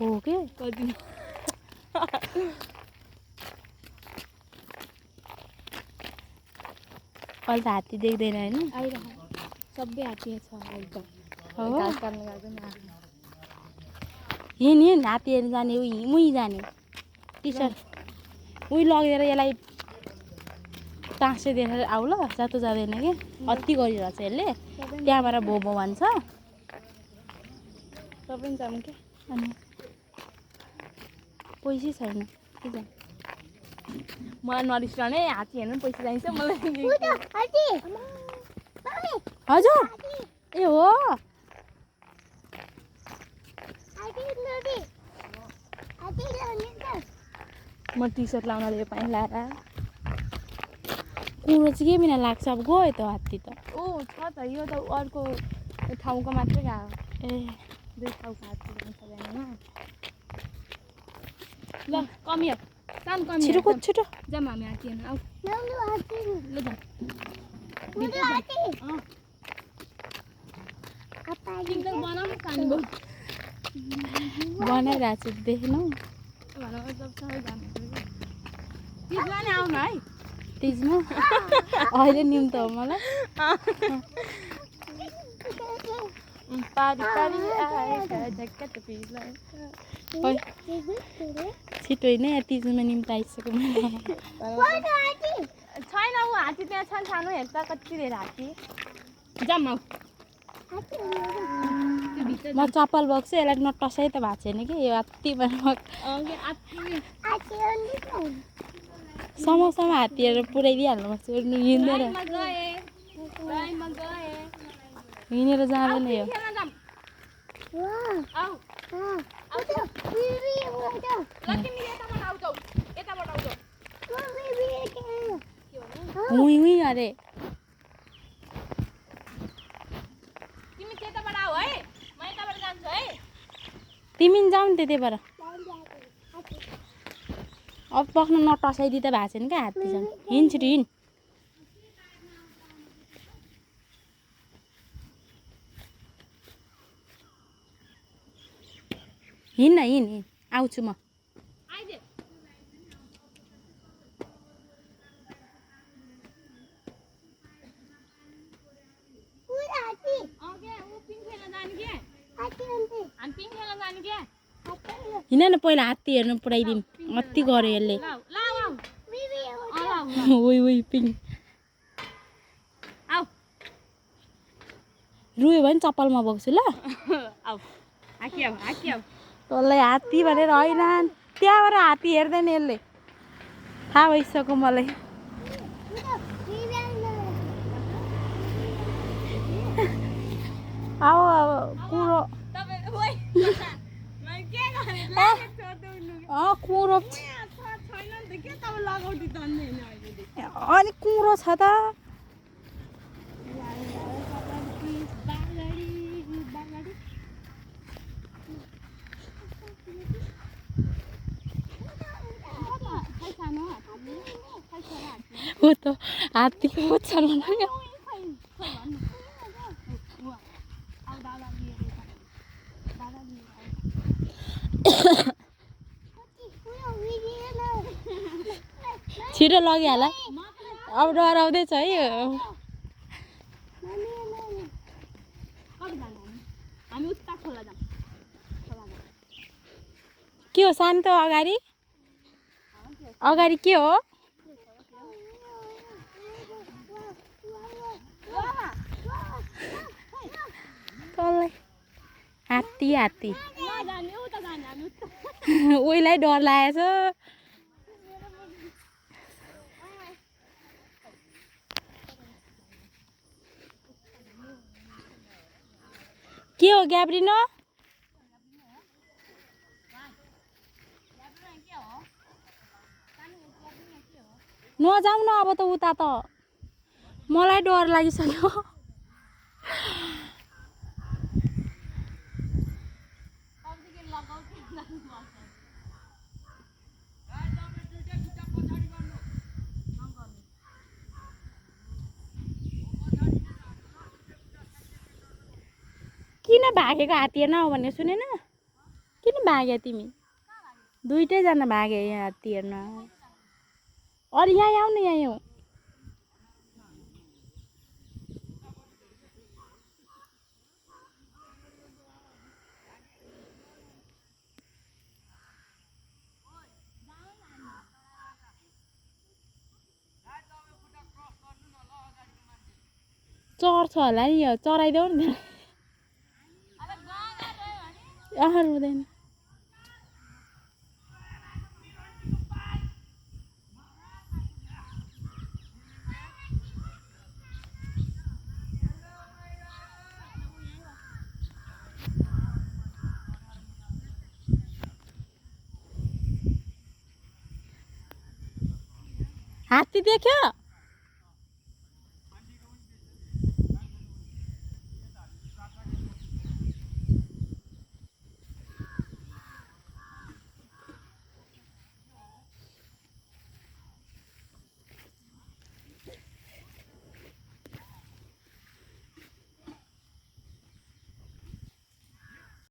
हो के कति अहिले त हात्ती देख्दैन हैन आइरह सबै हात्ती छ एकदम हो घाँस काट्न गएको नि हिँड हात्ती हेर्न जाने उही जाने टिचर उही लगेर यसलाई टाँसिदिएर आऊ ल जातो जाँदैन कि अति गरिरहेछ यसले त्यहाँबाट भो भन्छ सबै जाऊँ के अनि पैसै छैन के जाने मलाई नरिसाउने हात्ती हेर्नु पैसा चाहिन्छ मलाई हजुर ए हो म टी-सर्ट लाउन दिए पाएँ लाएर कुरो चाहिँ के बिना लाग्छ अब गयो त हात्ती त ओ छ त यो त अर्को ठाउँको मात्रै गएको ए दुई ठाउँको हात्ती जान्छ बिहानमा ल कमियो काम कमियो छिटो कुद छिटो जाऊँ हामी हात्ती हेर्नु आऊ ल जाऊँ टिङ्कल बनाऊ पानी बोल बनाइरहेको छु देख्नु भनेर जब सबै जानु तिजमा नि आउनु है तिजमा अहिले निम त हो मलाई पारी पारी आएका झ्याक्का टोपीलाई छिटो होइन यहाँ तिजमा निम त आइसक्यो मलाई छैन ऊ हात्ती त्यहाँ छन् सानो हेर त कति धेरै हात्ती जाऊँ आऊ म चप्पल बोक्छु यसलाई नटसाइ त भएको छैन कि यो हात्ती समोसामा हात्तीहरू पुऱ्याइदिइहाल्नु पर्छ हिँडेर हिँडेर जाँदैन यो हुँ अरे तिमी त्यताबाट आऊ है म यताबाट जान्छु है तिमी जाऊ नि त्यतैबाट अब पक्न नटसाइदिइ त भएको छैन क्या हात्तीसँग हिँड छिटो हिँड हिँड हिँड आउँछु म हिँड न पहिला हात्ती हेर्नु पुऱ्याइदिउँ अति गर्यो यसले उही उही पिङ रुयो भने चप्पलमा बोक्छु ल तँलाई हात्ती भनेर होइन त्यहाँबाट हात्ती हेर्दैन यसले थाहा भइसक्यो मलाई अब कुरो कुरो अनि कुरो छ त हो त हात्तीको बच्चा छिटो लगिहाल अब डराउँदैछ है के हो शान्त अगाडि अगाडि के हो हात्ती हात्ती उहीलाई डर लागेछ के हो ग्याब्रिनो नजाऊ न अब त उता त मलाई डर लागिसक्यो किन भागेको हात्ती हेर्न आऊ भन्ने सुनेन किन भाग्यो तिमी दुईटैजना भाग्यो यहाँ हात्ती हेर्न अरू यहाँ आउनु यहाँ आऊ चर्छ होला नि यो चराइदेऊ नि हुँदैन हात्ती देख्यो